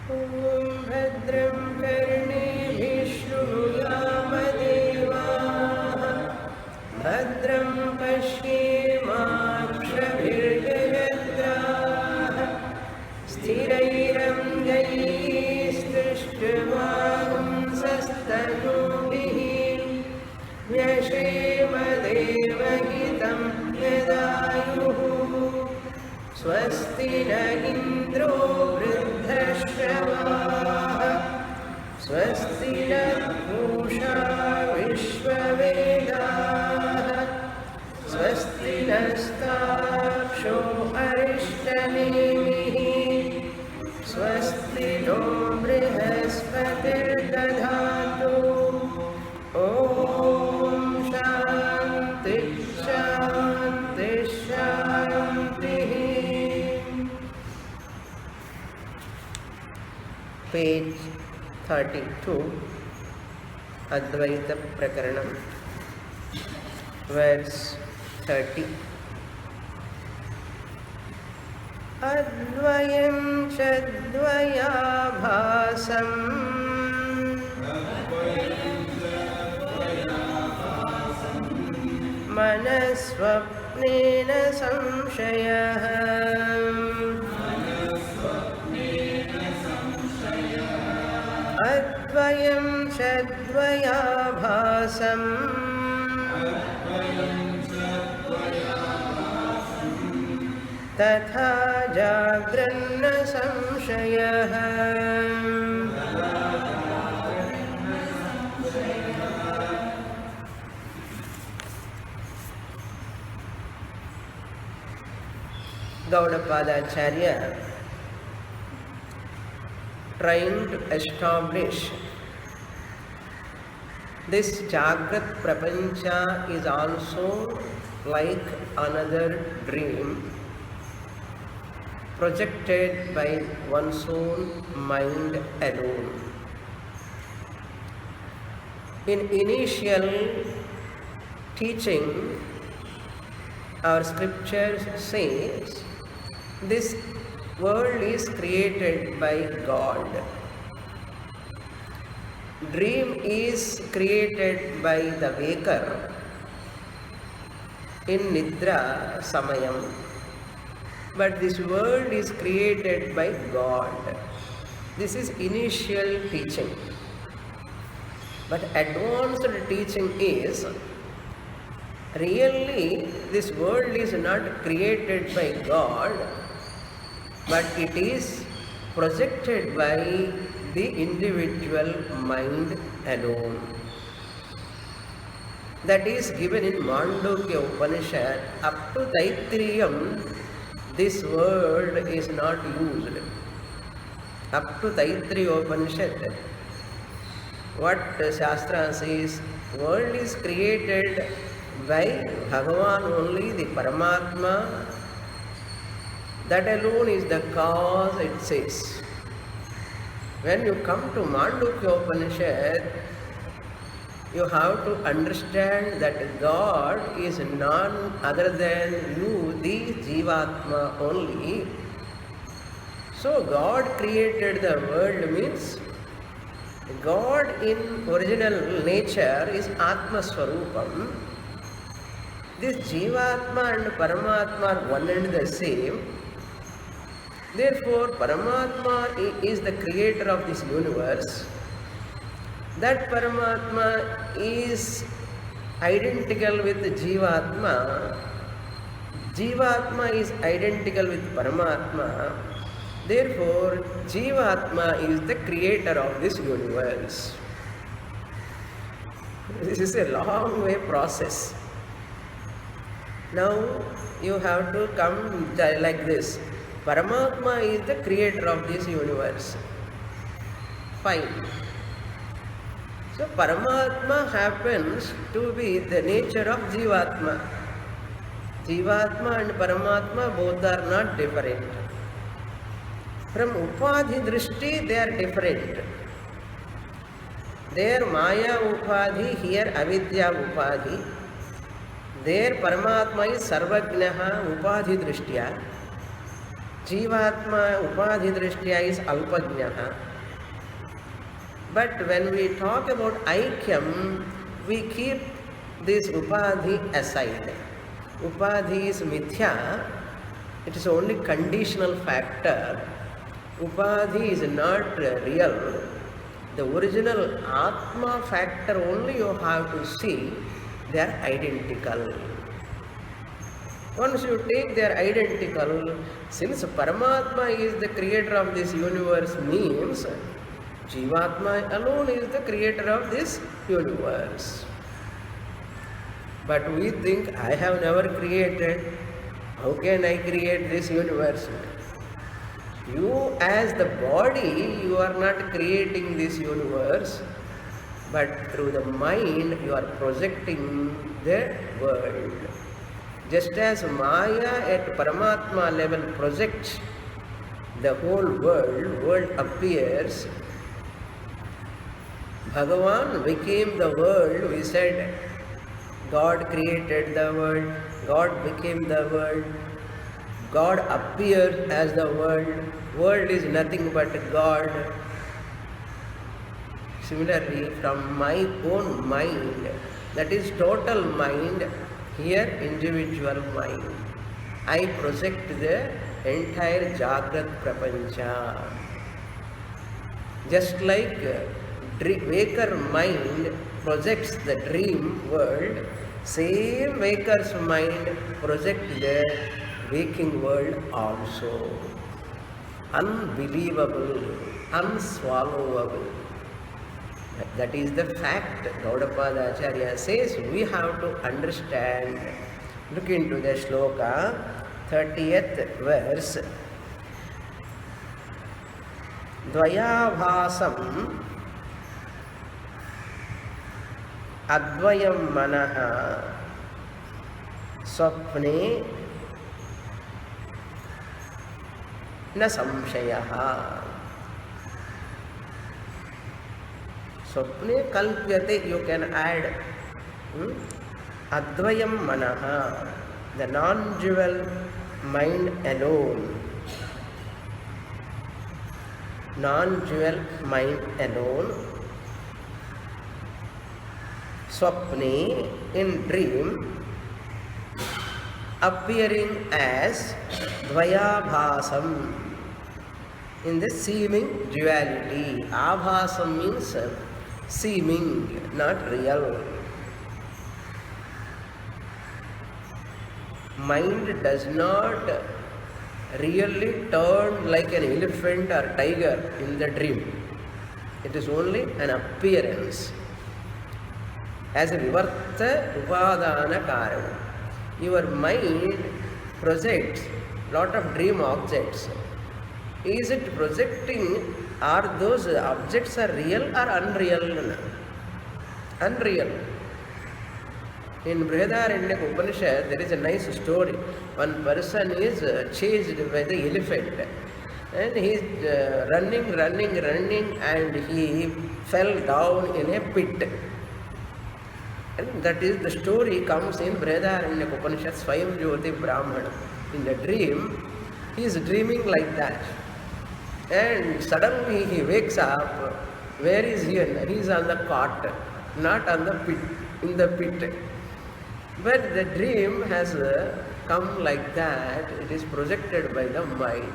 भद्रं कर्णेभिः शृणुयामदेवाः भद्रं पश्येमाक्षभिर्यजत्राः स्थिरैरङ्गैस्तुष्ट्वागुंसस्तनूभिः व्यशेमदेवहितं यदायुः स्वस्ति न इन्द्रो वृद्धश्रवाः स्वस्ति नः पूषा विश्ववेदाः स्वस्ति नस्तार्क्ष्यो अरिष्टनेमिः स्वस्ति नो बृहस्पतिर्दधातु ॐ शान्ति शान्ति शान्तिः. Page 32, Advaita Prakaranam, verse 30. Advayam chadvayabhasam manasvapnena samshayah Advayam chadvayabhasam tatha jagranna samshayah Gaudapadacharya trying to establish this Jagrat Prapancha is also like another dream projected by one's own mind alone. In initial teaching, our scriptures says this world is created by God. Dream is created by the waker in Nidra Samayam. But this world is created by God. This is initial teaching. But advanced teaching is really this world is not created by God, but it is projected by the individual mind alone. That is given in Mandukyopanishad. Up to Taittiriam, this word is not used. Up to Taittiriyopanishad, what Shastra says, world is created by Bhagavan only, the Paramatma. That alone is the cause, it says. When you come to Mandukyopanishad, you have to understand that God is none other than you, the Jivatma only. So God created the world means God in original nature is Atma Swarupam. This Jivatma and Paramatma are one and the same. Therefore, Paramatma is the creator of this universe. That Paramatma is identical with Jivatma. Jivatma is identical with Paramatma. Therefore, Jivatma is the creator of this universe. This is a long way process. Now, you have to come like this. Paramatma is the creator of this universe. Fine. So Paramatma happens to be the nature of Jivatma. Jivatma and Paramatma both are not different. From Upadhi Drishti they are different. There Maya Upadhi, here Avidya Upadhi. There Paramatma is Sarvajnaha Upadhi Drishtya. Jivatma Upadhi Drishtya is Alpajnaha. But when we talk about Aikyam, we keep this Upadhi aside. Upadhi is Mithya, it is only conditional factor. Upadhi is not real. The original Atma factor only you have to see, they are identical. Once you take their identical, since Paramatma is the creator of this universe, means Jivatma alone is the creator of this universe. But we think, I have never created, how can I create this universe? You as the body, you are not creating this universe, but through the mind you are projecting the world. Just as Maya at Paramatma level projects the whole world appears. Bhagavan became the world. We said God created the world, God became the world, God appeared as the world. World is nothing but God. Similarly, from my own mind, that is total mind, here individual mind, I project the entire Jagrat Prapancha. Just like waker mind projects the dream world, same waker's mind projects the waking world also. Unbelievable, unswallowable. That is the fact. Gaudapada Acharya says we have to understand. Look into the shloka, 30th verse. Dvayabhasam advayam manaha swapne na samshayaha. Swapne kalpyate, you can add advayam manaha, the non-dual mind alone. Non-dual mind alone. Swapne, in dream, appearing as dvayabhasam, in the seeming duality. Abhasam means seeming, not real. Mind does not really turn like an elephant or tiger in the dream. It is only an appearance. As a vivarta upadana karana. Your mind projects lot of dream objects. Is it projecting, are those objects are real or unreal? Unreal. In Brihadaranyaka Upanishad, there is a nice story. One person is chased by the elephant and he is running and he fell down in a pit. And that is the story comes in Brihadaranyaka Upanishad, Swayam Jyoti Brahmana. In the dream, he is dreaming like that. And suddenly he wakes up. Where is he? He is on the cot, not on the pit, in the pit. But the dream has come like that. It is projected by the mind.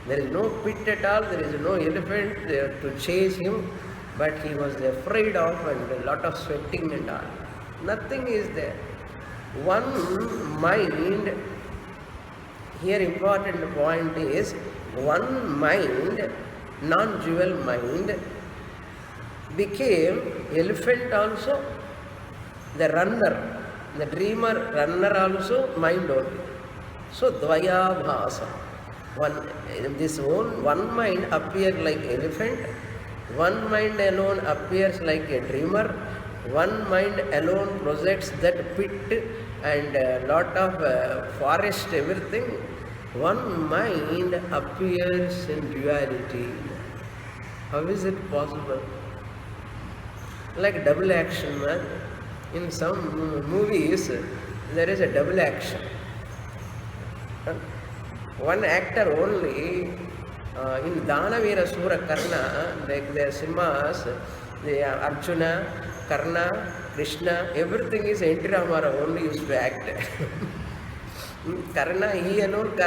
There is no pit at all. There is no elephant there to chase him. But he was afraid of and a lot of sweating and all. Nothing is there. One mind, here important point is, one mind, non-dual mind, became elephant also, the runner, the dreamer runner also, mind only. So dvayabhasa, one mind appears like elephant, one mind alone appears like a dreamer, one mind alone projects that pit and a lot of forest, everything. One mind appears in duality. How is it possible? Like double action, man. In some movies, there is a double action. One actor only in Danavira Sura Karna, like the Simhas, the Arjuna, Karna, Krishna, everything is N.T. Ramarao only used to act. Karna, he alone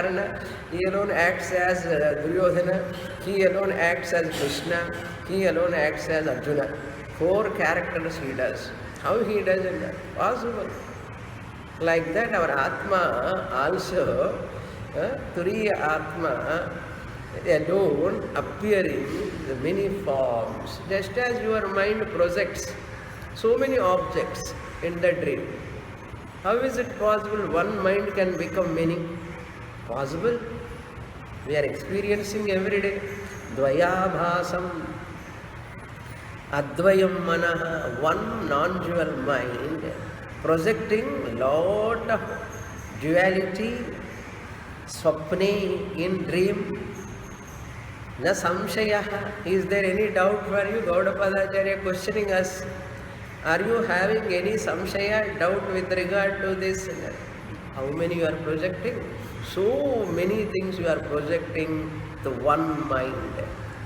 acts as Duryodhana, he alone acts as Krishna, he alone acts as Arjuna. 4 characters he does. How he does it? Possible. Like that our Atma also, Turiya Atma alone appearing in many forms, just as your mind projects so many objects in the dream. How is it possible one mind can become many? Possible. We are experiencing every day. Dvayabhasam, Advayam Manaha, one non-dual mind projecting lot of duality, swapne, in dream. Na samshayaha. Is there any doubt for you? Gaudapadacharya questioning us. Are you having any samshaya, doubt with regard to this? How many you are projecting? So many things you are projecting to one mind.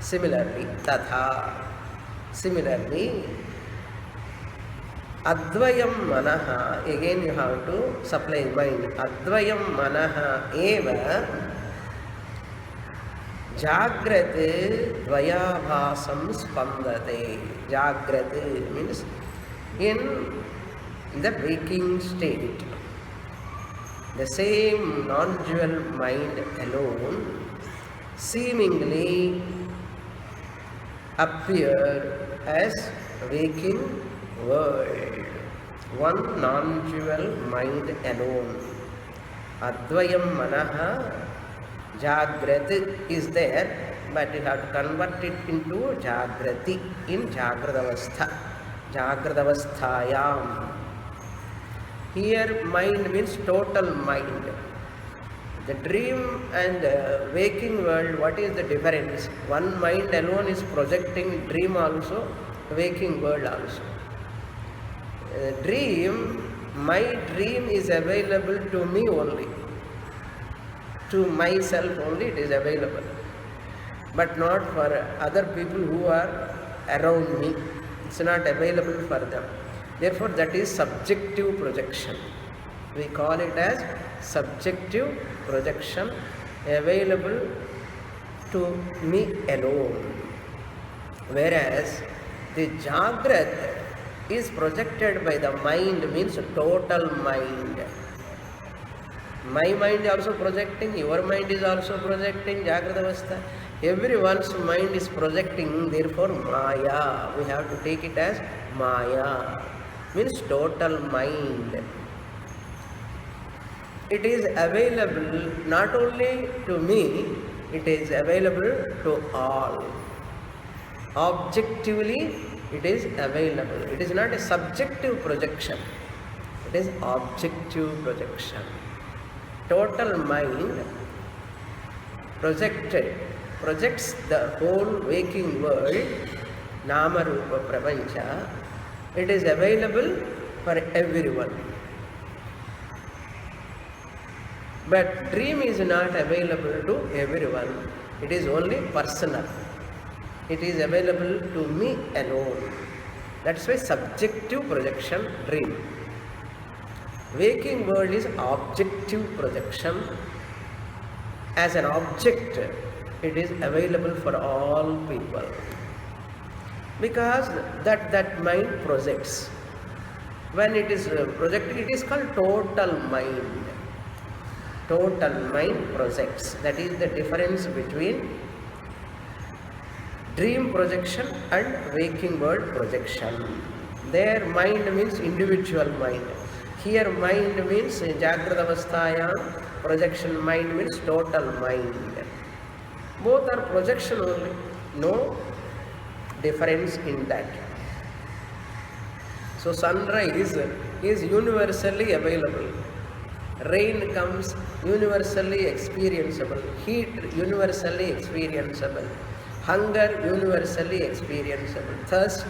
Similarly, tatha. Similarly, advayam manaha, again you have to supply mind. Advayam manaha eva jagrate dvayabhasam spandate. Jagrate means in the waking state. The same non-dual mind alone seemingly appear as waking world. One non-dual mind alone. Advayam manaha, Jagrati is there, but you have to convert it into Jagrati in Jagradavastha. Jagradavasthayam. Here mind means total mind. The dream and waking world, what is the difference? One mind alone is projecting dream also, waking world also. My dream is available to me only. To myself only it is available. But not for other people who are around me. It's not available for them. Therefore, that is subjective projection. We call it as subjective projection, available to me alone. Whereas the Jagrat is projected by the mind, means total mind. My mind is also projecting, your mind is also projecting, Jagrata Avastha. Everyone's mind is projecting, therefore Maya. We have to take it as Maya, means total mind. It is available not only to me, it is available to all. Objectively, it is available. It is not a subjective projection. It is objective projection. Total mind projects the whole waking world, Nama Rupa Prapancha. It is available for everyone. But dream is not available to everyone. It is only personal. It is available to me alone. That's why subjective projection, dream. Waking world is objective projection. As an object, it is available for all people. Because that mind projects. When it is projected, it is called total mind. Total mind projects. That is the difference between dream projection and waking world projection. There mind means individual mind. Here mind means Jagrata Avasthayam, projection mind means total mind. Both are projection only. No difference in that. So sunrise is universally available. Rain comes universally experienceable. Heat universally experienceable. Hunger universally experienceable. Thirst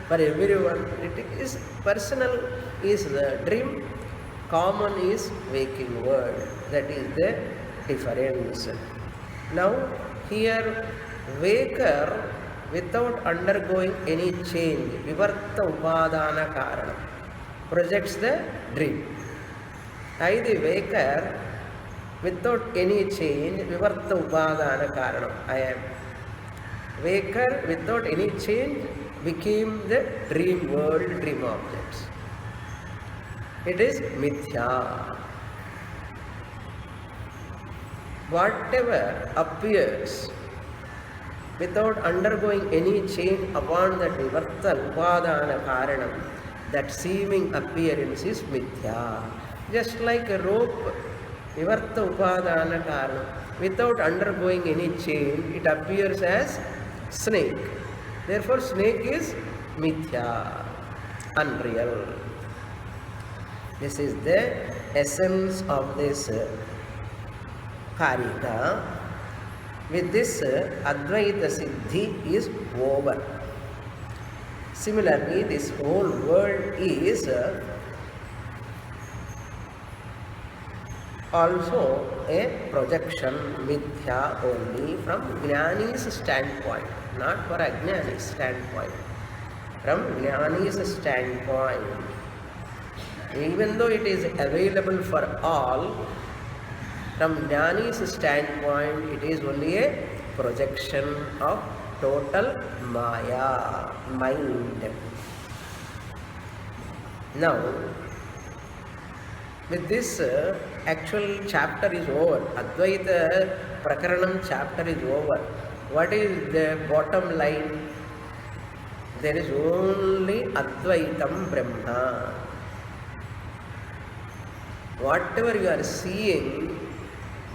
for everyone. It is personal is the dream. Common is waking world. That is the difference. Now here waker without undergoing any change, vivarta upadana karanam, projects the dream. I, the waker, without any change, vivarta upadana karanam. I am waker without any change became the dream world, dream objects. It is mithya. Whatever appears without undergoing any change upon that vivarta upadana karanam, that seeming appearance is mithya. Just like a rope, vivarta upadana karanam, without undergoing any change, it appears as snake. Therefore, snake is mithya, unreal. This is the essence of this Karika. With this, Advaita Siddhi is over. Similarly, this whole world is also a projection, mithya only from Jnani's standpoint, not for Ajnani's standpoint. From Jnani's standpoint, even though it is available for all, from Jnani's standpoint, it is only a projection of total Maya, mind. Now, with this, actual chapter is over. Advaita Prakaranam chapter is over. What is the bottom line? There is only Advaitam Brahma. Whatever you are seeing,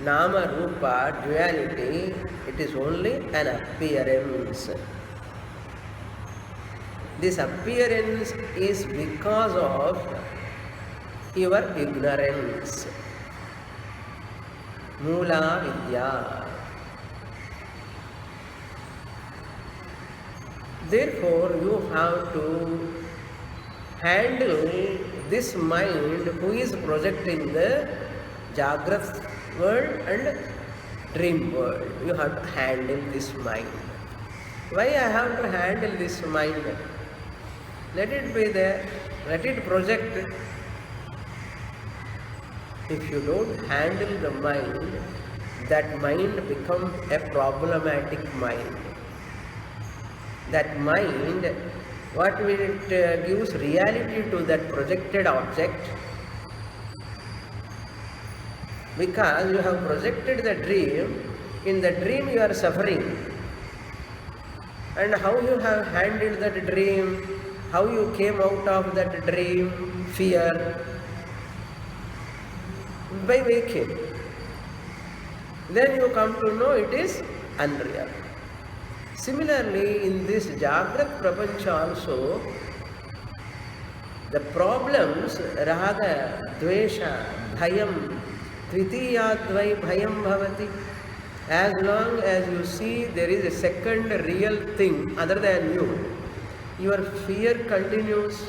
Nama Rupa, duality, it is only an appearance. This appearance is because of your ignorance. Mula Vidya. Therefore, you have to handle this mind who is projecting the Jagrat world and dream world. You have to handle this mind. Why I have to handle this mind? Let it be there. Let it project. If you don't handle the mind, that mind becomes a problematic mind. That mind, what will it gives reality to that projected object? Because you have projected the dream, in the dream you are suffering. And how you have handled that dream, how you came out of that dream, fear, by waking. Then you come to know it is unreal. Similarly, in this Jagrat Prapancha also, the problems, Raga, Dvesha, Bhayam, Tvitiyadvai Bhayam Bhavati. As long as you see there is a second real thing other than you, your fear continues.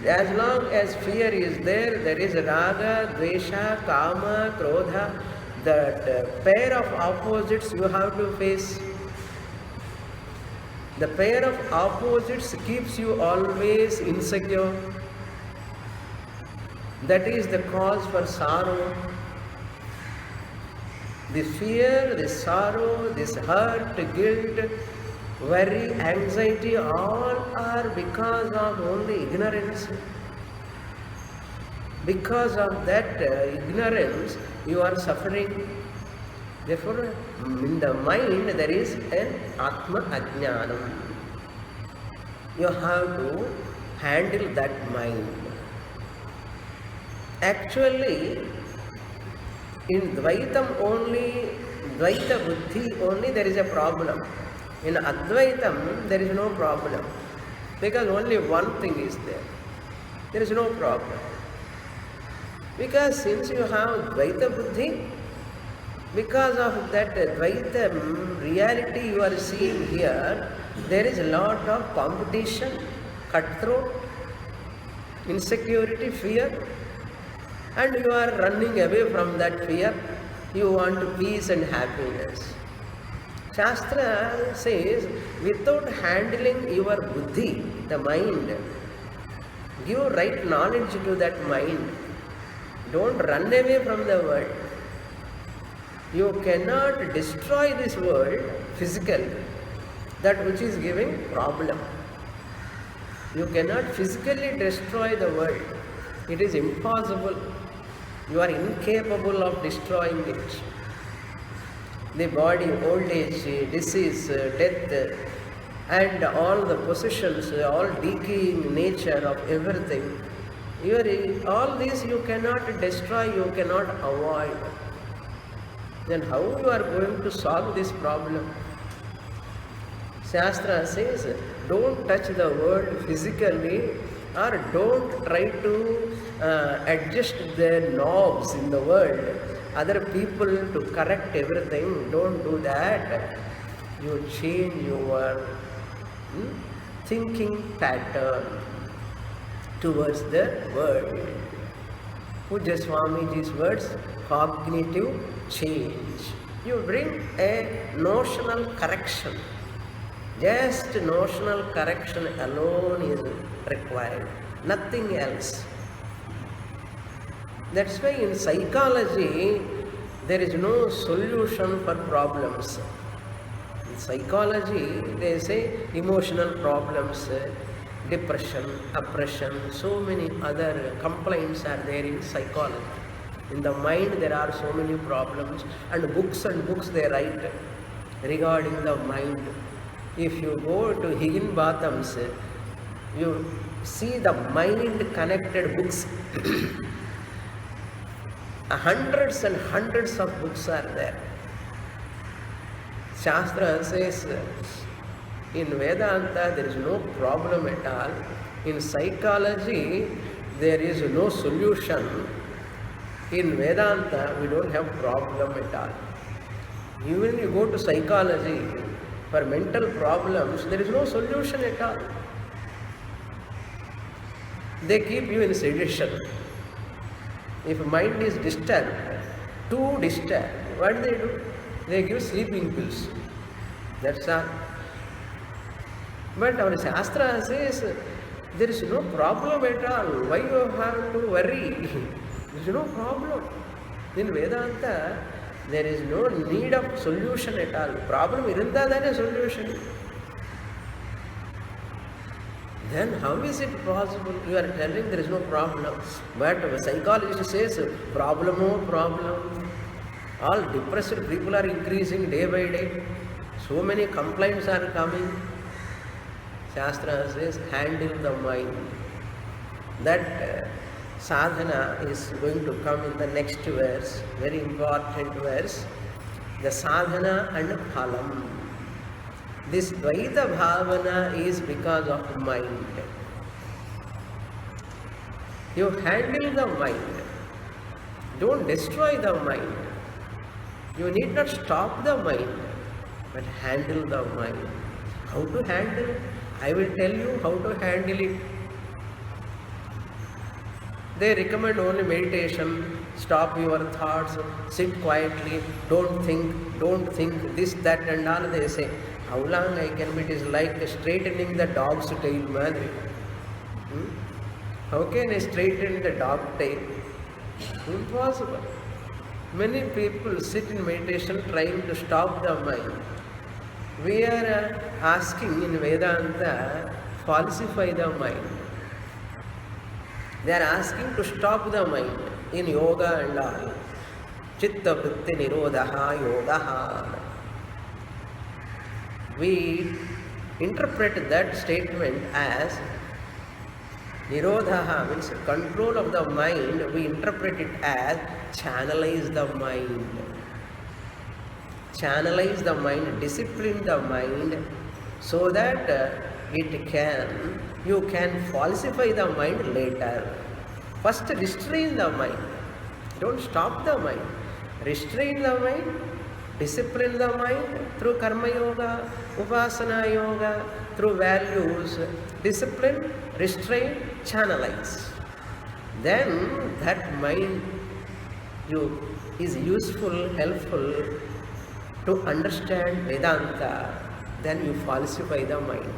As long as fear is there, there is Raga, Dvesha, Kama, Krodha. That pair of opposites you have to face. The pair of opposites keeps you always insecure. That is the cause for sorrow. This fear, this sorrow, this hurt, guilt, worry, anxiety, all are because of only ignorance. Because of that ignorance, you are suffering. Therefore, in the mind there is an Atma Ajnanam. You have to handle that mind. Actually, in Dvaitam only, Dvaita Buddhi only there is a problem. In Advaitam there is no problem. Because only one thing is there. There is no problem. Because since you have Dvaita Buddhi, because of that Dvaita reality you are seeing here, there is a lot of competition, cutthroat, insecurity, fear. and you are running away from that fear. You want peace and happiness. Shastra says, without handling your buddhi, the mind, give right knowledge to that mind. Don't run away from the world. You cannot destroy this world physically, that which is giving problem. You cannot physically destroy the world. It is impossible. You are incapable of destroying it. The body, old age, disease, death, and all the possessions, all decaying nature of everything, all these you cannot destroy, you cannot avoid. Then how you are going to solve this problem? Shastra says, don't touch the world physically, or don't try to adjust the knobs in the world, other people to correct everything. Don't do that. You change your thinking pattern towards the world. Puja Swamiji's words, cognitive change. You bring a notional correction. Just notional correction alone is required, nothing else. That's why in psychology, there is no solution for problems. In psychology, they say emotional problems, depression, oppression, so many other complaints are there in psychology. In the mind, there are so many problems, and books they write regarding the mind. If you go to Higginbotham's, you see the mind-connected books. Hundreds and hundreds of books are there. Shastra says, in Vedanta there is no problem at all. In psychology there is no solution. In Vedanta we don't have problem at all. Even you go to psychology for mental problems, there is no solution at all. They keep you in sedation. If mind is disturbed, too disturbed, what do? They give sleeping pills. That's all. But our Shastra says, there is no problem at all. Why you have to worry? There is no problem. In Vedanta, there is no need of solution at all. Problem irunda than a solution. Then how is it possible? You are telling there is no problem. But a psychologist says, problem. All depressed people are increasing day by day. So many complaints are coming. Shastra says, handle the mind. That sadhana is going to come in the next verse, very important verse. The sadhana and phalam. This Dvaita Bhavana is because of mind. You handle the mind. Don't destroy the mind. You need not stop the mind, but handle the mind. How to handle? I will tell you how to handle it. They recommend only meditation, stop your thoughts, sit quietly, don't think, this, that and all they say. How long I can be? It is like straightening the dog's tail, madri. How can I straighten the dog tail? Impossible. Many people sit in meditation trying to stop the mind. We are asking in Vedanta, falsify the mind. They are asking to stop the mind in yoga and all. Chitta vritti nirodha yoga. We interpret that statement as nirodha, means control of the mind. We interpret it as channelize the mind. Channelize the mind, discipline the mind, so that you can falsify the mind later. First restrain the mind. Don't stop the mind. Restrain the mind, discipline the mind through karma yoga, upasana yoga, through values. Discipline, restrain, channelize. then that mind is useful, helpful to understand Vedanta, then you falsify the mind.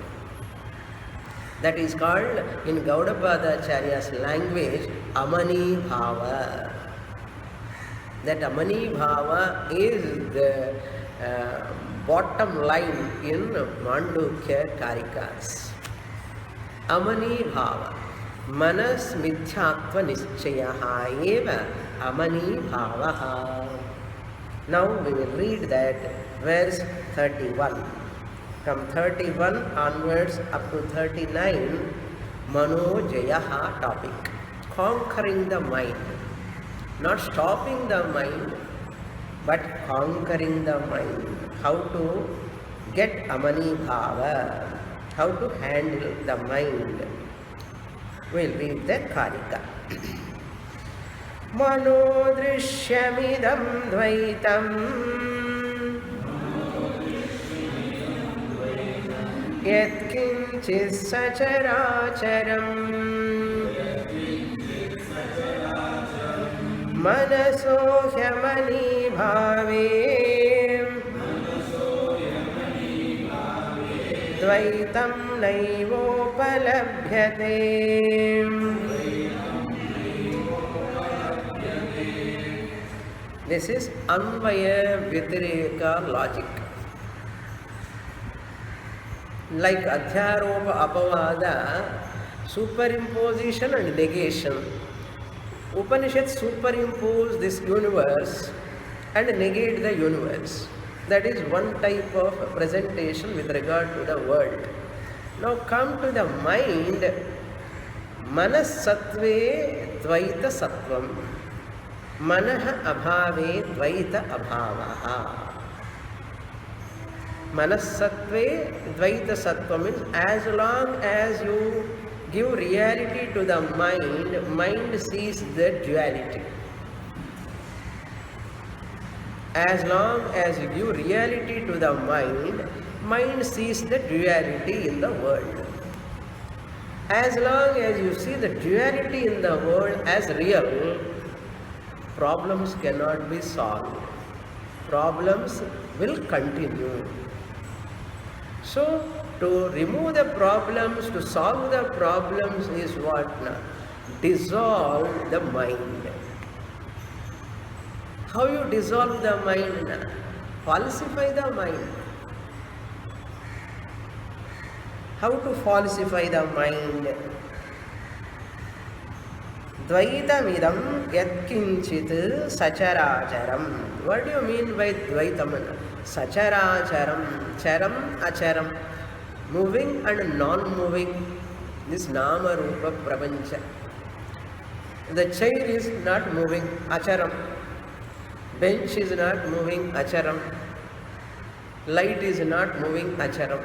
That is called, in Gaudapadacharya's language, Amani Bhava. That Amani Bhava is the bottom line in Mandukya Karikas. Amani Bhava. Manas Mithyatva Nischyaha eva Amani Bhavaha. Now we will read that verse 31. From 31 onwards up to 39, Manojayaha topic. Conquering the mind. Not stopping the mind, but conquering the mind. How to get Amani Bhava. How to handle the mind. We'll read the Karika. Manodrishyamidam dvaitam yatkinchis sacharacharam manaso hyamani bhave dvaitam naivopalabhyate. This is Anvaya Vyatireka logic. Like Adhyaropa Apavada, superimposition and negation. Upanishads superimpose this universe and negate the universe. That is one type of presentation with regard to the world. Now come to the mind. Manas sattve dvaita sattvam. Manaha abhave dvaita abhavaha. Manas sattve dvaita sattva means as long as you give reality to the mind, mind sees the duality. As long as you give reality to the mind, mind sees the duality in the world. As long as you see the duality in the world as real, problems cannot be solved. Problems will continue. So, to remove the problems, to solve the problems is what? Dissolve the mind. How you dissolve the mind? Falsify the mind. How to falsify the mind? Dvaitamidam yatkinchit sacharacharam. What do you mean by Dvaitam? Sacharacharam. Charam, acharam. Moving and non-moving. This nama rupa prapancha. The chair is not moving, acharam. Bench is not moving, acharam. Light is not moving, acharam.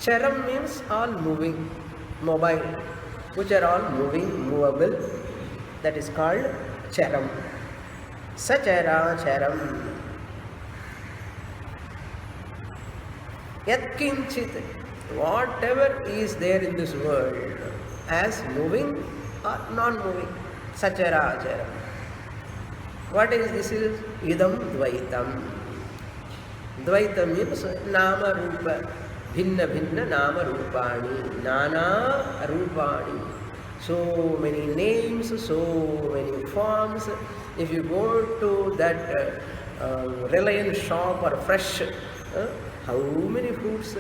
Charam means all moving, mobile, which are all moving, movable. That is called charam. Sachara charam. Yatkinchit. Whatever is there in this world as moving or non-moving. Sachara charam. What is this? Is idam dvaitam. Dvaita means nama rupa. Bhinna bhinna nama rupani. Nana rupani. So many names, so many forms. If you go to that Reliance shop or fresh, how many fruits,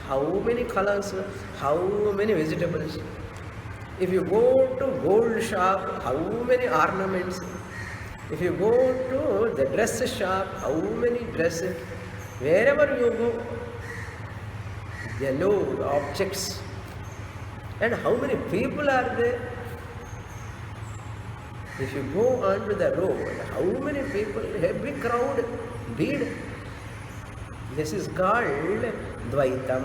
how many colors, how many vegetables. If you go to gold shop, how many ornaments. If you go to the dress shop, how many dresses. Wherever you go, yellow objects. And how many people are there? If you go onto the road, how many people? A big crowd, bead. This is called Dvaitam.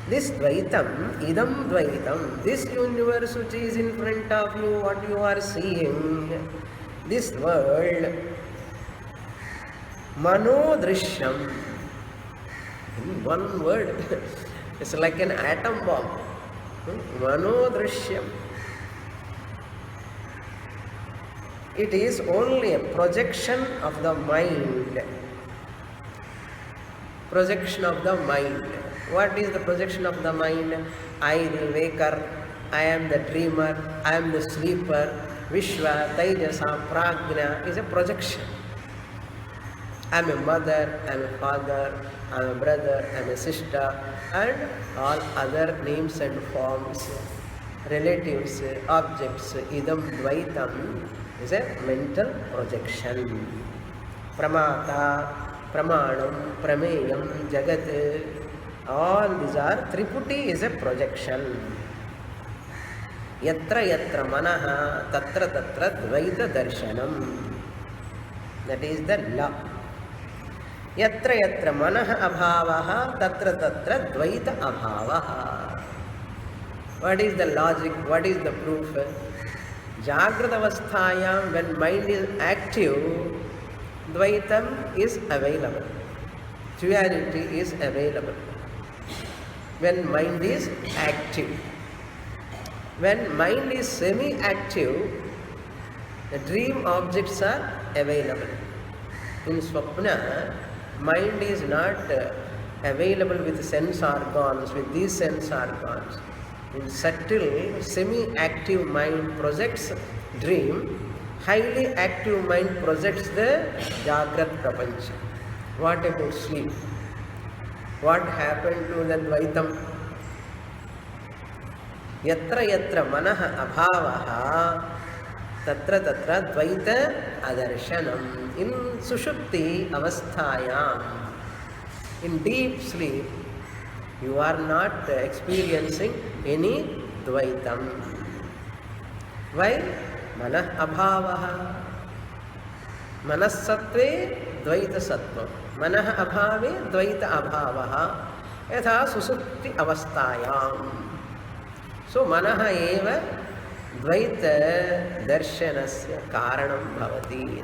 This Dvaitam, idam Dvaitam, this universe which is in front of you, what you are seeing, this world, Manodrishyam. In one word, it's like an atom bomb. Manodrishyam. It is only a projection of the mind. Projection of the mind. What is the projection of the mind? I, the waker, I am the dreamer, I am the sleeper. Vishwa, Taijasa, Prajna is a projection. I am a mother, I am a father, I am a brother, I am a sister, and all other names and forms, relatives, objects. Idam Dvaitam is a mental projection. Pramata, Pramanam, Prameyam, Jagat, all these are, Triputi is a projection. Yatra yatra manaha, tatra tatra dvaita darshanam. That is the law. Yatra yatra manaha abhavaha, tatra tatra dvaita abhavaha. What is the logic? What is the proof? Jagrata avasthayam, when mind is active, dvaitam is available. Duality is available. When mind is active. When mind is semi-active, the dream objects are available. In Swapna, mind is not available with sense organs, with these sense organs. In subtle, semi-active mind projects dream, highly active mind projects the Jagrat Prapancha. What about sleep? What happened to the Dvaitam? Yatra yatra manaha abhavaha, tatra tatra dvaita adarshanam. In sushupti avasthayam, in deep sleep, you are not experiencing any dvaitam. Why? Manah abhavaha. Manas sattve dvaita sattvam. Manah abhave dvaita abhavaha. Yatha susupti avasthayam. So manaha eva dvaita darshanasya karanam bhavati.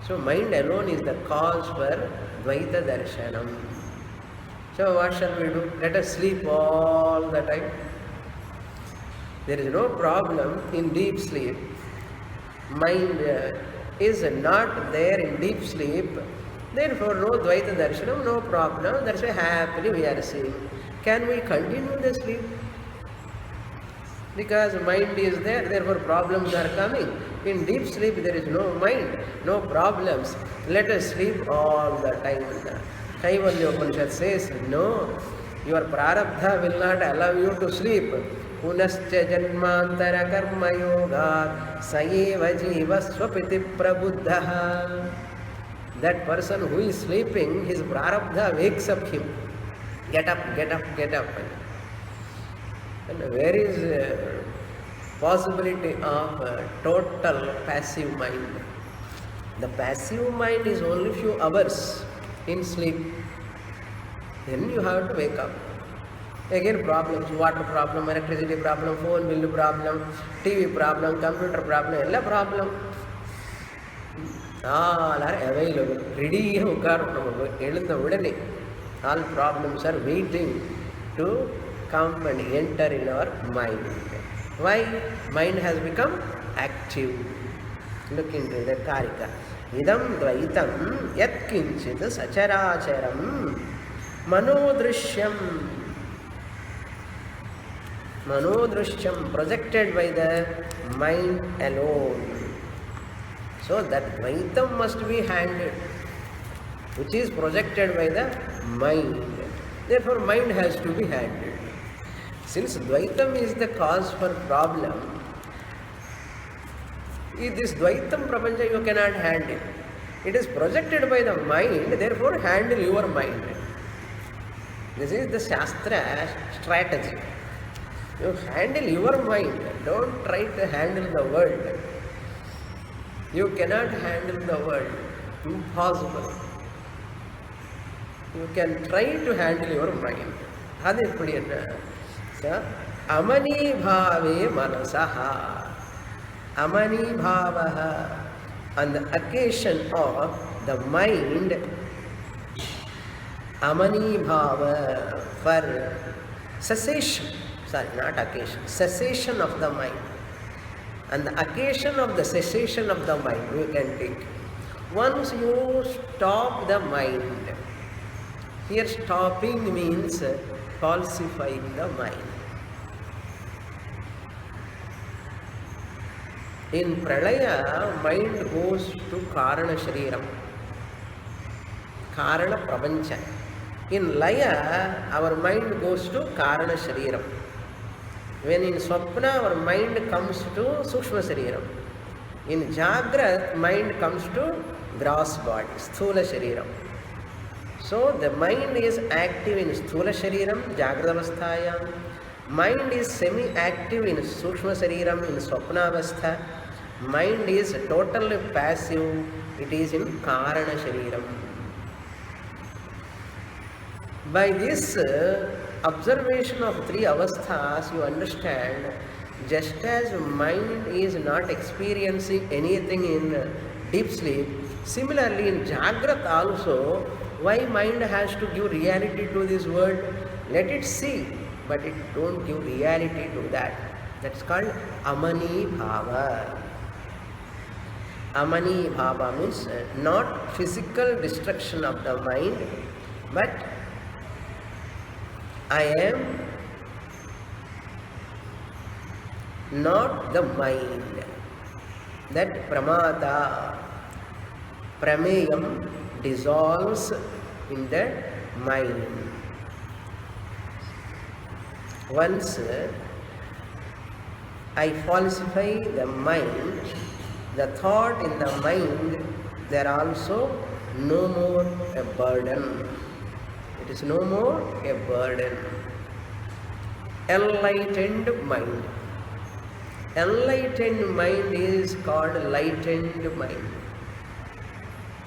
So mind alone is the cause for dvaita darshanam. So what shall we do? Let us sleep all the time. There is no problem in deep sleep. Mind is not there in deep sleep. Therefore no dvaita darshanam, no problem. That's why happily we are seeing. Can we continue the sleep? Because mind is there, therefore problems are coming. In deep sleep there is no mind, no problems. Let us sleep all the time. Mandukyopanishad says, no, your prarabdha will not allow you to sleep. Punascha janmantara karma yoga sayeva jiva swapiti prabuddha. That person who is sleeping, his prarabdha wakes up him. Get up, get up, get up. And where is possibility of total passive mind? The passive mind is only few hours in sleep. Then you have to wake up. Again problems, water problem, electricity problem, phone bill problem, TV problem, computer problem, all problem. All are available. Ready all problems are waiting to come and enter in our mind. Why? Mind has become active. Look into the Karikas. Idam dvaitam yat kinchit sacharacharam manodrishyam. Manodrishyam, projected by the mind alone. So that dvaitam must be handled, which is projected by the mind. Therefore mind has to be handled. Since dvaitam is the cause for problem, this dvaitam prapancha you cannot handle. It is projected by the mind, therefore handle your mind. This is the Shastra strategy. You handle your mind, don't try to handle the world. You cannot handle the world, impossible. You can try to handle your mind. Amani bhave manasaha. Amani bhavaha. On the occasion of the mind, Amani bhava, for cessation. sorry, not occasion, cessation of the mind. And the occasion of the cessation of the mind you can take. Once you stop the mind, here stopping means falsifying the mind. In Pralaya, mind goes to Karana Shariram, Karana Prapancha. In Laya, our mind goes to Karana Shariram. When in Swapna, our mind comes to Sukshma Shariram. In Jagrat, mind comes to gross body, Sthula Shariram. So the mind is active in Sthula Shariram, Jagravasthayam. Mind is semi-active in Sukshma Shariram, in Swapnavastha. Mind is totally passive, it is in Karana Shariram. By this observation of three avasthas, you understand, just as mind is not experiencing anything in deep sleep, similarly in Jagrat also, why mind has to give reality to this world? Let it see, but it don't give reality to that. That's called Amani Bhava. Amani Bhava means not physical destruction of the mind, but I am not the mind. That pramada, prameyam dissolves in the mind. Once I falsify the mind, the thought in the mind, there also no more a burden. It is no more a burden. Enlightened mind. Enlightened mind is called lightened mind.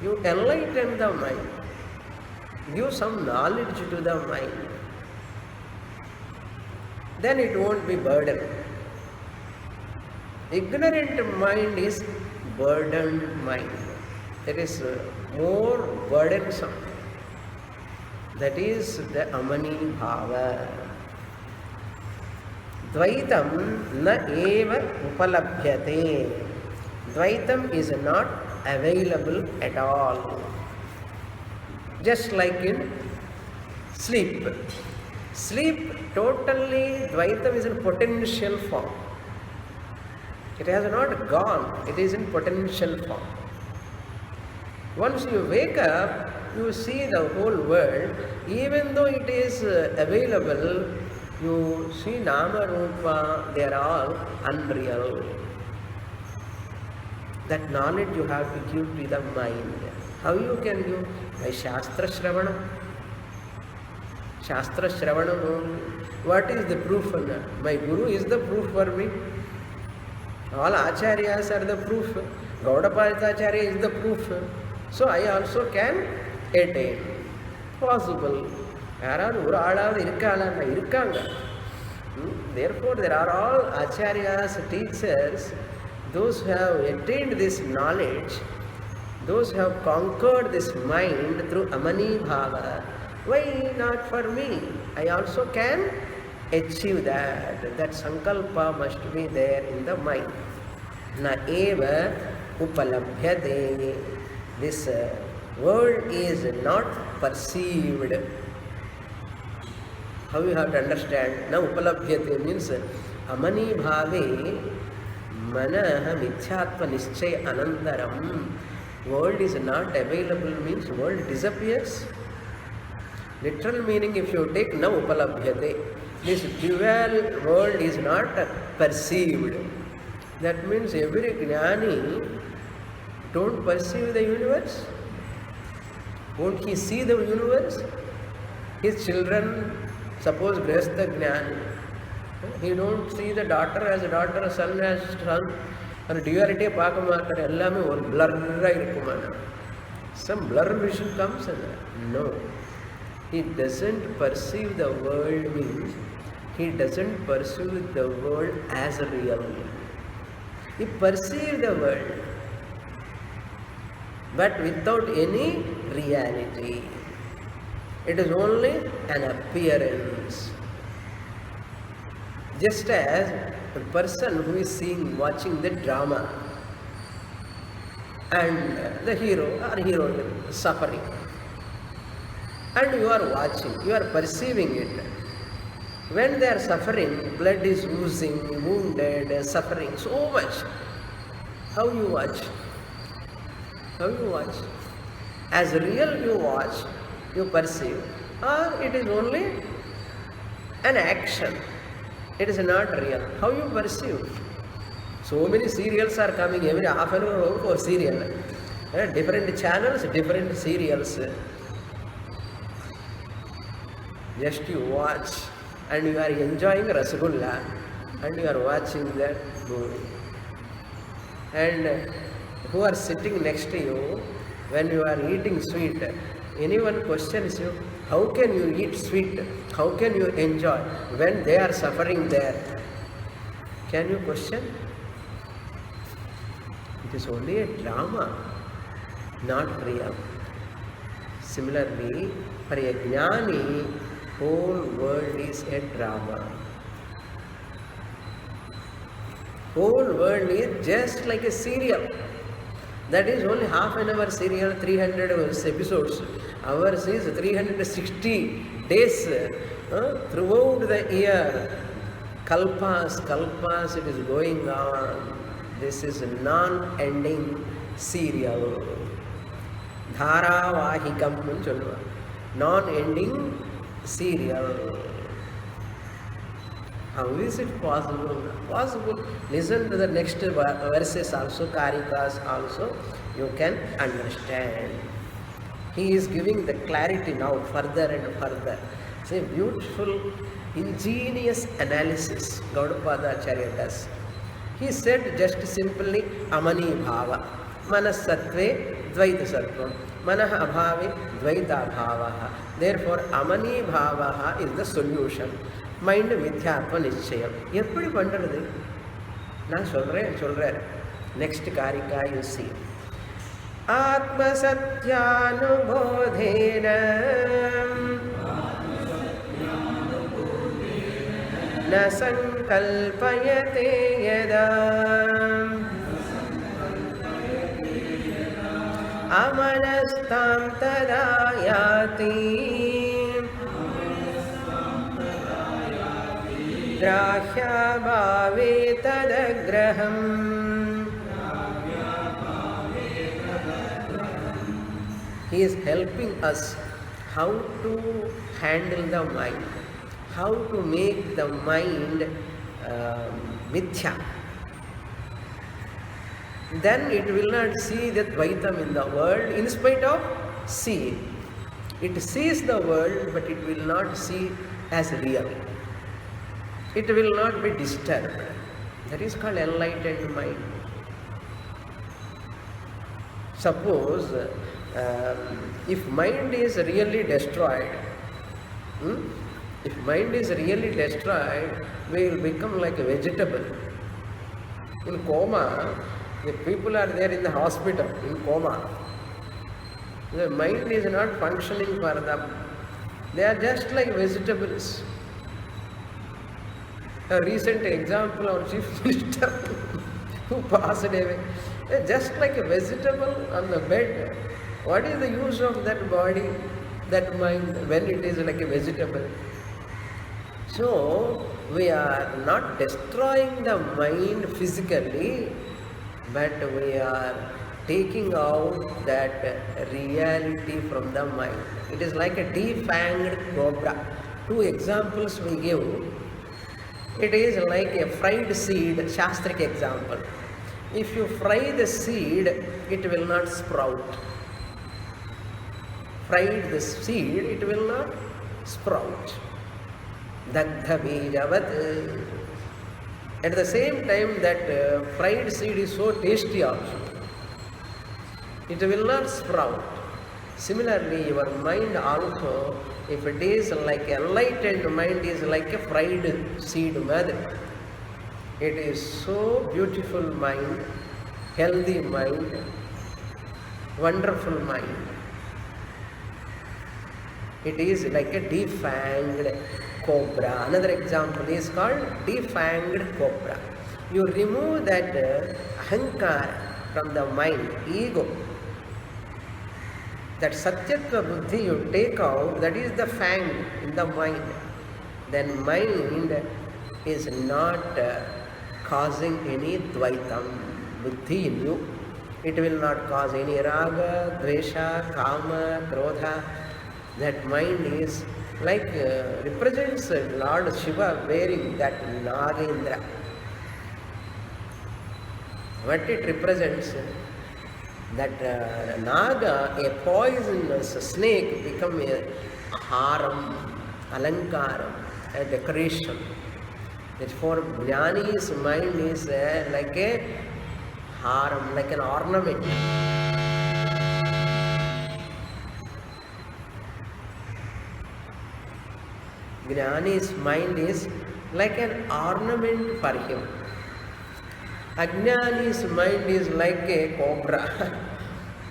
You enlighten the mind. Give some knowledge to the mind. Then it won't be burden. Ignorant mind is burdened mind. It is more burdensome. That is the Amani Bhava. Dvaitam na eva upalabhyate. Dvaitam is not available at all. Just like in sleep. Sleep totally, Dvaitam is in potential form. It has not gone, it is in potential form. Once you wake up, you see the whole world, even though it is available, you see Nama Rupa, they are all unreal. That knowledge you have to give to the mind. How you can give? By Shastra Shravana. Shastra Shravana only. What is the proof? My Guru is the proof for me. All Acharyas are the proof. Gaudapaditacharya is the proof. So I also can attain. Possible. Therefore, there are all Acharyas, teachers, those who have attained this knowledge, those who have conquered this mind through Amani Bhava. Why not for me? I also can achieve that. That sankalpa must be there in the mind. Na eva upalabhyate. This world is not perceived. How you have to understand? Na upalabhyate means Amani Bhave Manaha Mithyatva Nischay Anantaram. World is not available means world disappears. Literal meaning, if you take na upalabhyate, this dual world is not perceived. That means every jnani don't perceive the universe. Won't he see the universe? His children, suppose Grihastha Jnani, he don't see the daughter as a daughter, son as son. And duality paaka maatare ellame or blur irukuma. Some blur vision comes and no. He doesn't perceive the world means he doesn't perceive the world as real. He perceives the world, but without any reality. It is only an appearance. Just as a person who is watching the drama, and the hero or heroine suffering, and you are watching, you are perceiving it. When they are suffering, blood is oozing, wounded, suffering so much. How you watch? How you watch? As real you watch, you perceive, or it is only an action. It is not real. How you perceive? So many serials are coming every half an hour for serial. Different channels, different serials. Just you watch, and you are enjoying Rasgulla, and you are watching that movie. And who are sitting next to you, when you are eating sweet, anyone questions you, how can you eat sweet? How can you enjoy when they are suffering there? Can you question? It is only a drama, not real. Similarly, for a jnani, whole world is a drama. Whole world is just like a serial. That is only half an hour serial, 300 episodes. Ours is 360 days throughout the year. Kalpas, it is going on. This is a non-ending serial. Dharavahikam, non-ending serial. How is it possible? Possible. Listen to the next verses also, Karikas also, you can understand. He is giving the clarity now further and further. It's a beautiful, ingenious analysis Gaudapada Acharya does. He said just simply, Amani Bhava, Manas Sattve Dvaita Sattvam, Manah Abhavi Dvaita Bhavaha. Therefore, Amani Bhavaha is the solution. Mind Mithyatva Nischayam. எப்படி பண்றது? நான் சொல்றேன். Next Karika you see. Atma Satyānubodhena na sankalpayate yada amanastam tadayati grahya bhave tadagraham. He is helping us how to handle the mind, how to make the mind mithya. Then it will not see the Dvaitam in the world in spite of seeing. It sees the world, but it will not see as real. It will not be disturbed. That is called enlightened mind. Suppose if mind is really destroyed, we will become like a vegetable. In coma, the people are there in the hospital in coma. The mind is not functioning for them. They are just like vegetables. A recent example, our chief minister who passed away, just like a vegetable on the bed. What is the use of that body, that mind, when it is like a vegetable? So, we are not destroying the mind physically, but we are taking out that reality from the mind. It is like a defanged cobra. Two examples we give. It is like a fried seed, Shastric example. If you fry the seed, it will not sprout. Fried the seed, it will not sprout. Dagdha bijavat. At the same time, that fried seed is so tasty also. It will not sprout. Similarly, your mind also, if it is like enlightened mind, is like a fried seed mother. It is so beautiful mind, healthy mind, wonderful mind. It is like a defanged cobra. Another example is called defanged cobra. You remove that ahankara from the mind, ego. That satyatva buddhi you take out, that is the fang in the mind. Then mind is not causing any dvaitam, buddhi in you. It will not cause any raga, dvesha, kama, krodha. That mind is like represents Lord Shiva wearing that Nagendra. What it represents? That Naga, a poisonous snake, become a haram, alankaram, a decoration. Therefore, Jnani's mind is like a haram, like an ornament. Jnani's mind is like an ornament for him. Ajnani's mind is like a cobra.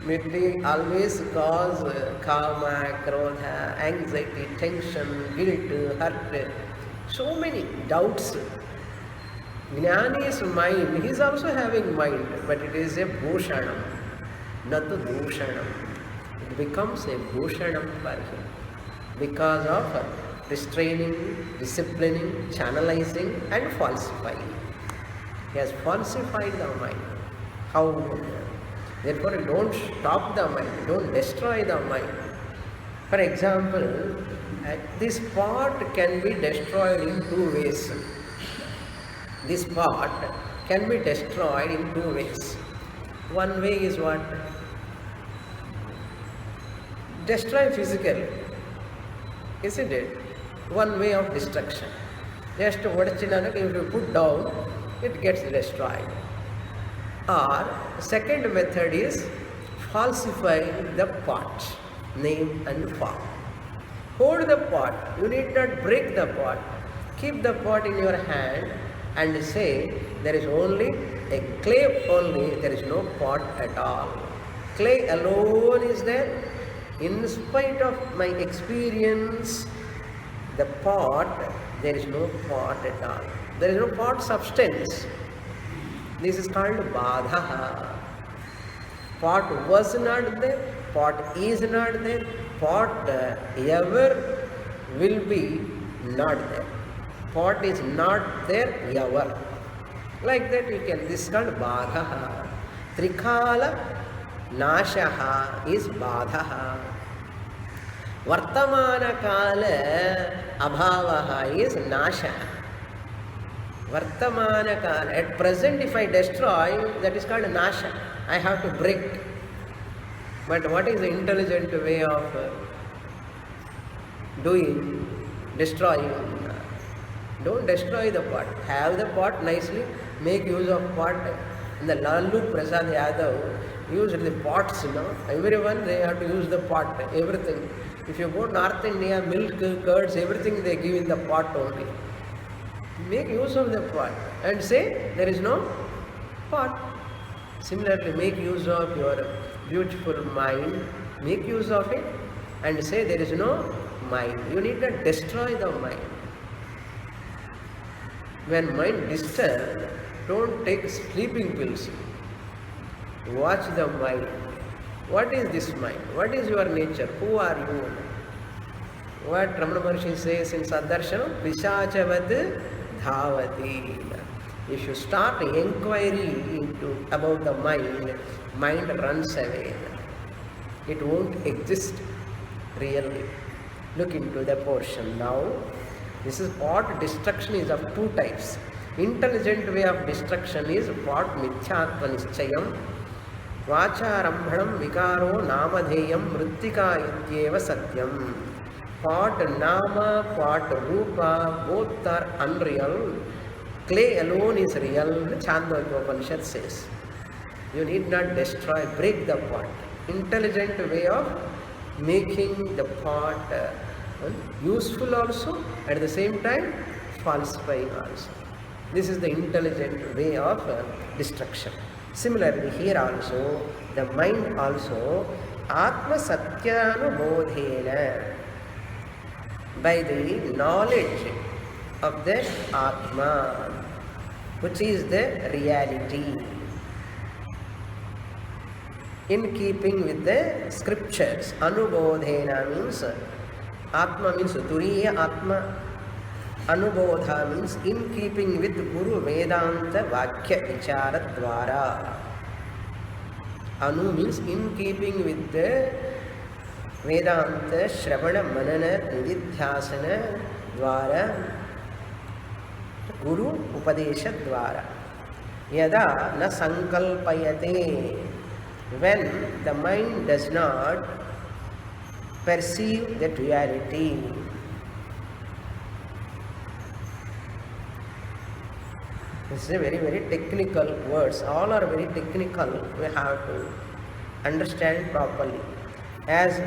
It will always cause kama, krodha, anxiety, tension, guilt, hurt, so many doubts. Jnani's mind, he is also having mind, but it is a bhushanam, not a dushanam. It becomes a bhushanam for him because of restraining, disciplining, channelizing and falsifying. He has falsified the mind. How? Therefore, don't stop the mind, don't destroy the mind. For example, this pot can be destroyed in two ways. This pot can be destroyed in two ways. One way is what? Destroy physically, isn't it? One way of destruction. Just if you put down, it gets destroyed. Or second method is falsifying the pot, name and form. Hold the pot, you need not break the pot. Keep the pot in your hand and say, there is only a clay only, there is no pot at all. Clay alone is there. In spite of my experience, the pot, there is no pot at all. There is no pot substance. This is called badha. Pot was not there, pot is not there, pot ever will be not there. Pot is not there ever. Like that you can, this is called badha. Trikala nashaha is badha. Vartamana kala abhavaha is nasha. Vartamana kala, at present if I destroy, that is called nasha. I have to break. But what is the intelligent way of doing, destroying? Don't destroy the pot. Have the pot nicely, make use of pot. In the Lalu Prasad Yadav used the pots, Everyone, they have to use the pot, everything. If you go North India, milk, curds, everything they give in the pot only. Make use of the pot and say there is no pot. Similarly, make use of your beautiful mind, make use of it and say there is no mind. You need to destroy the mind. When mind disturbed, don't take sleeping pills. Watch the mind. What is this mind? What is your nature? Who are you? What Ramana Maharshi says in Saddarshanam, Pisachavad Dhavati. If you start inquiry about the mind runs away. It won't exist really. Look into the portion now. This is pot destruction is of two types. Intelligent way of destruction is pot mithyatva nischayam, vacharambhanam vikaro namadheyam mrittika ityeva satyam. Pot nama, pot rupa, both are unreal. Clay alone is real, Mandukyopanishad says. You need not destroy, break the pot. Intelligent way of making the pot useful also, at the same time falsifying also. This is the intelligent way of destruction. Similarly, here also, the mind also, Atma Satyanubodhena. by the knowledge of the Atma, which is the reality, in keeping with the scriptures. Anubodhena means, Atma means Turiya Atma. Anubodha means in keeping with Guru Vedanta Vakya Vichara Dwara. Anu means in keeping with the Vedanta Shravana Manana Nididhyasana Dwara, Guru Upadesha Dwara. Yada na sankalpayate, when the mind does not perceive that reality. This is a very, very technical words. All are very technical. We have to understand properly. As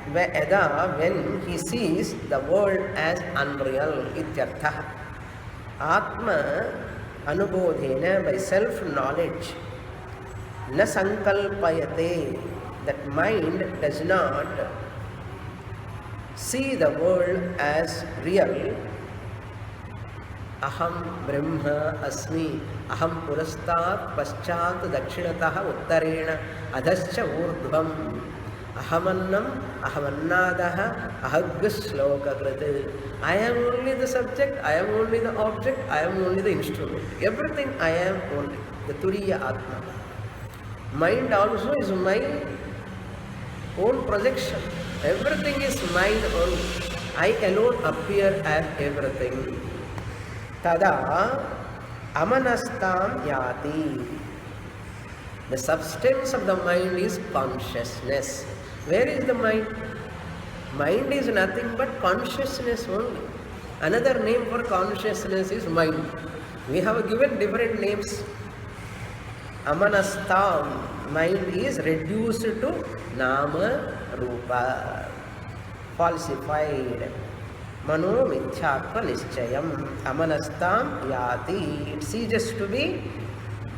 Veda, when he sees the world as unreal, ityartha. Atma anubodhena, by self-knowledge, na sankalpayate, that mind does not see the world as real. Aham Brahma Asmi, Aham Purastat Paschat Dakshinatah Uttarena Adhascha Urdhvam, Ahamannam Ahamannadaha Ahaggasloka Krati. I am only the subject, I am only the object, I am only the instrument. Everything I am only, the Turiya Atma. Mind also is my own projection. Everything is mine only. I alone appear as everything. Tada amanastam yati. The substance of the mind is consciousness. Where is the mind? Mind is nothing but consciousness only. Another name for consciousness is mind. We have given different names. Amanastam, mind is reduced to nama rupa, falsified. Mano mithyatva nischayam, amanastam yati. It ceases to be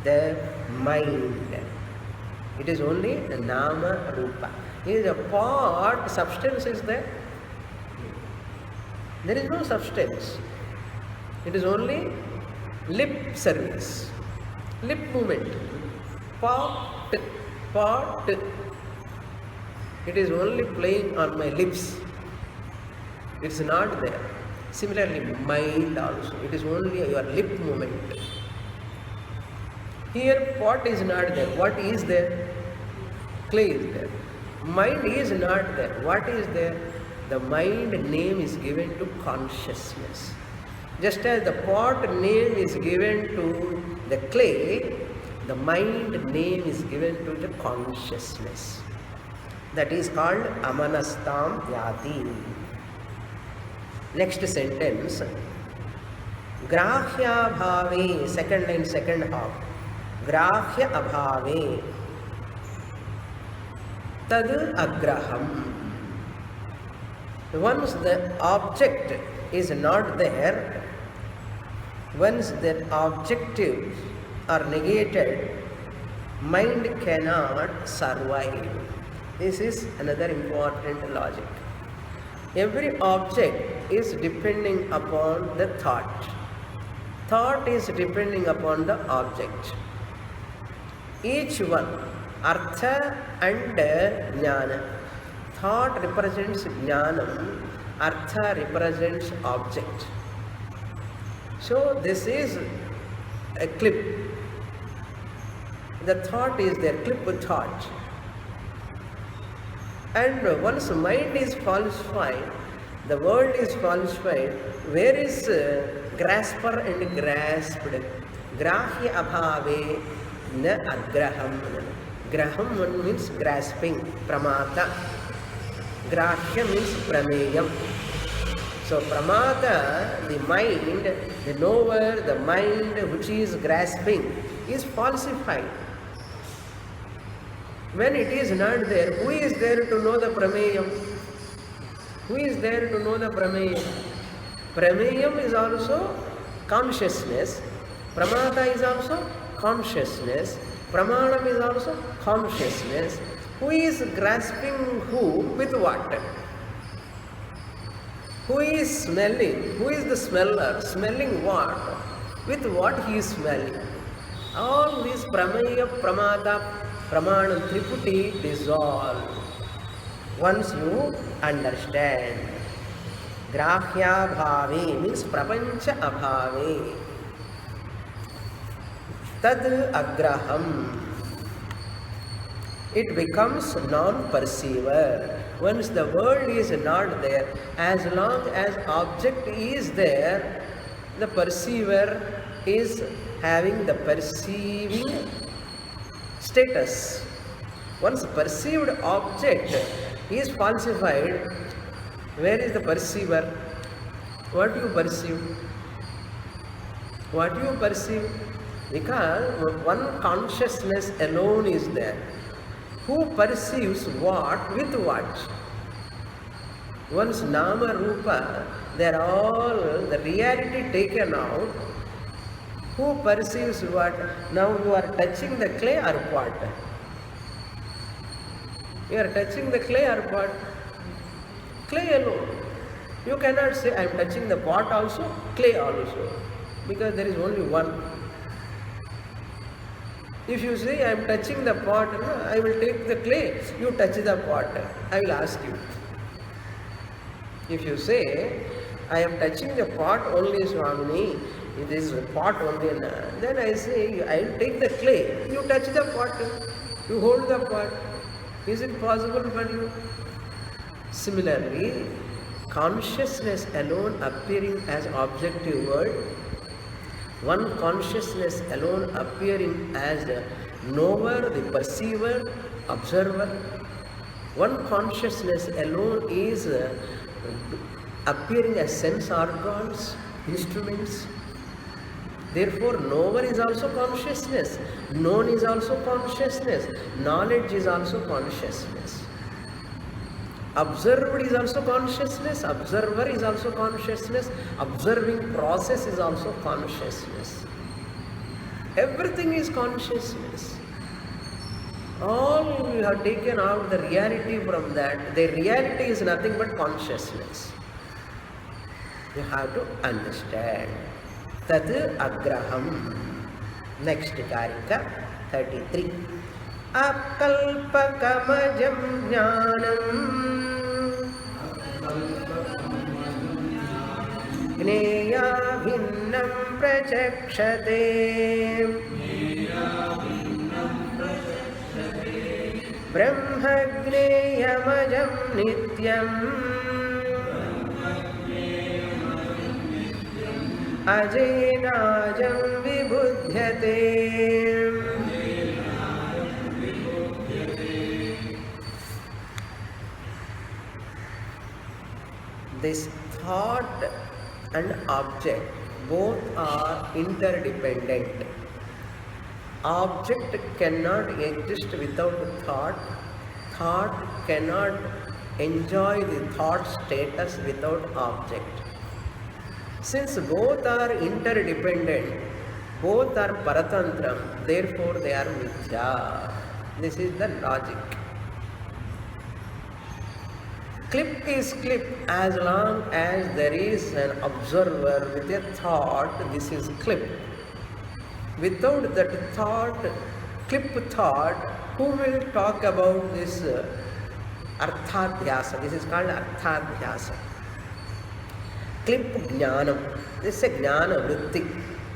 the mind. It is only the nama rupa. It is a part, substance is there. There is no substance. It is only lip service, lip movement. Pot. It is only playing on my lips. It is not there. Similarly, mind also. It is only your lip movement. Here, pot is not there. What is there? Clay is there. Mind is not there. What is there? The mind name is given to consciousness. Just as the pot name is given to the clay, the mind name is given to the consciousness. That is called amanastam yati. Next sentence. Grahya bhave, second line, second half. Grahya abhave tad agraham. Once the object is not there, once the objectives are negated, mind cannot survive. This is another important logic. Every object is depending upon the thought. Thought is depending upon the object. Each one, artha and jnana. Thought represents jnanam, artha represents object. So this is a clip. The thought is there, clip with thought. And once mind is falsified, the world is falsified, where is grasper and grasped? Grahya abhave na agraham. Graham means grasping, pramata. Grahya means prameyam. So pramata, the mind, the knower, the mind which is grasping, is falsified. When it is not there, who is there to know the prameyam? Who is there to know the prameyam? Prameyam is also consciousness. Pramata is also consciousness. Pramanam is also consciousness. Who is grasping who with what? Who is smelling? Who is the smeller? Smelling what? With what he is smelling? All these pramaya, pramada, pramana, triputi dissolve once you understand. Grahya bhave means prapancha abhave. Tad agraham. It becomes non-perceiver. Once the world is not there, as long as object is there, the perceiver is having the perceiving status. Once perceived object is falsified, where is the perceiver? What do you perceive? What do you perceive? Because one consciousness alone is there. Who perceives what with what? Once Nama Rupa, they are all the reality taken out. Who perceives what? Now you are touching the clay or pot? You are touching the clay or pot? Clay alone. You cannot say I am touching the pot also, clay also, because there is only one. If you say I am touching the pot, no, I will take the clay, you touch the pot, I will ask you. If you say I am touching the pot only, Swamini, it is a pot only, then I say I will take the clay, you touch the pot, you hold the pot. Is it possible for you? Similarly, consciousness alone appearing as objective world, one consciousness alone appearing as the knower, the perceiver, observer. One consciousness alone is appearing as sense organs, instruments. Therefore, knower is also consciousness, known is also consciousness, knowledge is also consciousness. Observed is also consciousness, observer is also consciousness, observing process is also consciousness. Everything is consciousness. All you have taken out the reality from that. The reality is nothing but consciousness. You have to understand. Tad agraham. Next Karika 33. Akalpakamajam jnanam Gneya bhinnam prachakshate Brahma gneyamajam nityam Ajenajam vibudhyate. This thought and object both are interdependent. Object cannot exist without thought. Thought cannot enjoy the thought status without object. Since both are interdependent, both are paratantram, therefore they are mithya. This is the logic. Clip is clip as long as there is an observer with a thought, this is clip. Without that thought, clip thought, who will talk about this arthadhyasa? This is called arthadhyasa. Clip jnanam. This is a jnana vritti.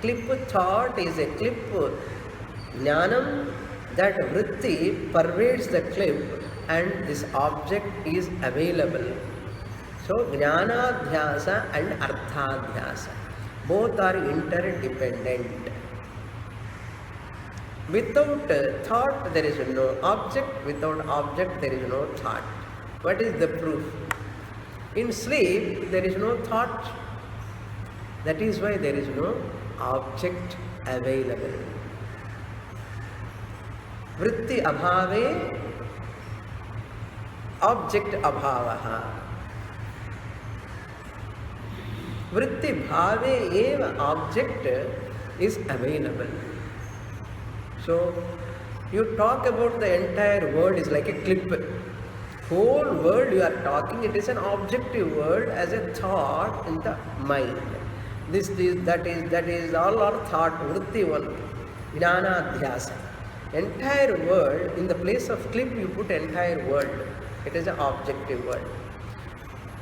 Clip thought is a clip. Jnanam, that vritti pervades the clip and this object is available. So, jnanadhyasa and arthadhyasa. Both are interdependent. Without thought, there is no object. Without object, there is no thought. What is the proof? In sleep, there is no thought. That is why there is no object available. Vritti abhave, object abhavaha. Vritti bhave eva, object is available. So, you talk about the entire world is like a clip. Whole world you are talking, it is an objective world as a thought in the mind. That is all our thought, vritti only. Jnanadhyasa. Entire world, in the place of clip you put entire world. It is an objective world.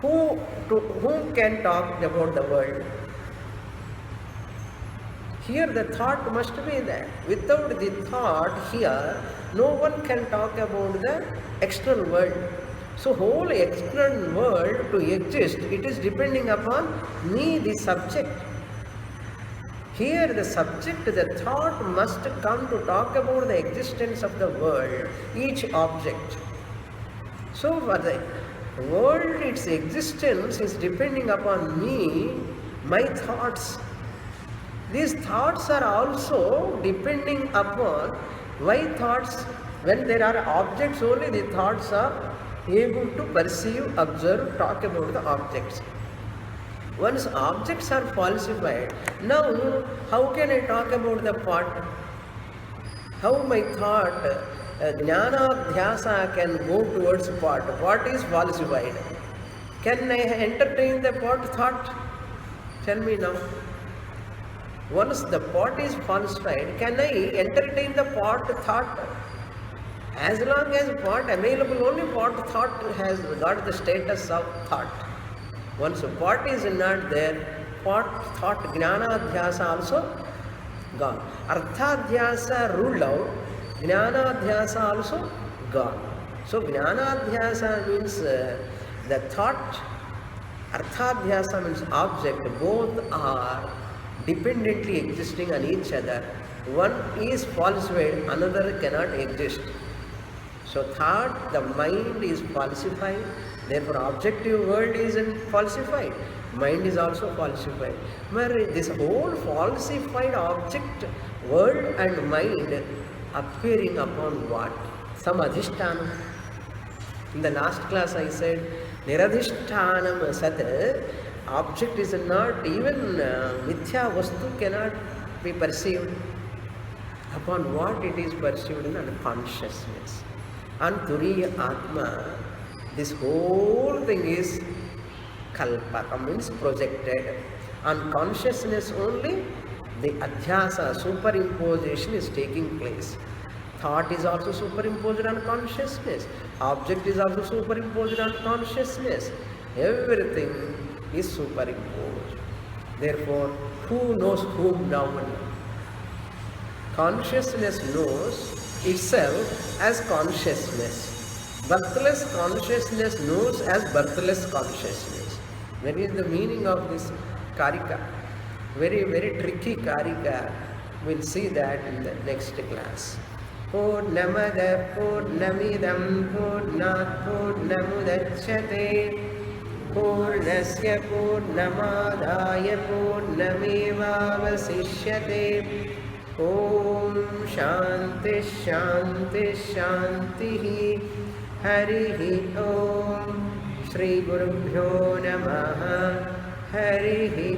Whom can talk about the world? Here the thought must be there. Without the thought here, no one can talk about the external world. So whole external world to exist, it is depending upon me, the subject. Here the subject, the thought must come to talk about the existence of the world, each object. So for the world, its existence is depending upon me, my thoughts. These thoughts are also depending upon my thoughts. When there are objects only, the thoughts are able to perceive, observe, talk about the objects. Once objects are falsified, now how can I talk about the pot? How my thought, jnanadhyasa, can go towards pot? Pot is falsified. Can I entertain the pot thought? Tell me now. Once the pot is falsified, can I entertain the pot thought? As long as pot available, only pot thought has got the status of thought. Once pot is not there, pot thought jnanadhyasa also gone. Arthadhyasa ruled out, jnanadhyasa also gone. So jnanadhyasa means the thought, arthadhyasa means object, both are dependently existing on each other. One is falsified, another cannot exist. So thought, the mind is falsified, therefore objective world is falsified, mind is also falsified. But this whole falsified object, world and mind appearing upon what? Some adhishtanam. In the last class I said, niradhishtanam sat, object is not, even mithya vastu cannot be perceived. Upon what it is perceived? In consciousness. And turiya atma, this whole thing is kalpaka, means projected. On consciousness only, the adhyasa, superimposition is taking place. Thought is also superimposed on consciousness. Object is also superimposed on consciousness. Everything is superimposed. Therefore, who knows whom now? Consciousness knows itself as consciousness. Birthless consciousness knows as birthless consciousness. That is the meaning of this Karika. Very, very tricky Karika. We'll see that in the next class. Purnamada Purnamidam Purnat Purnamudachyate Purnasya Purnamadaya Purnamevavasishyate. Om Shanti Shanti Shanti Harihi Om Shri Gurubhyo Namaha Harihi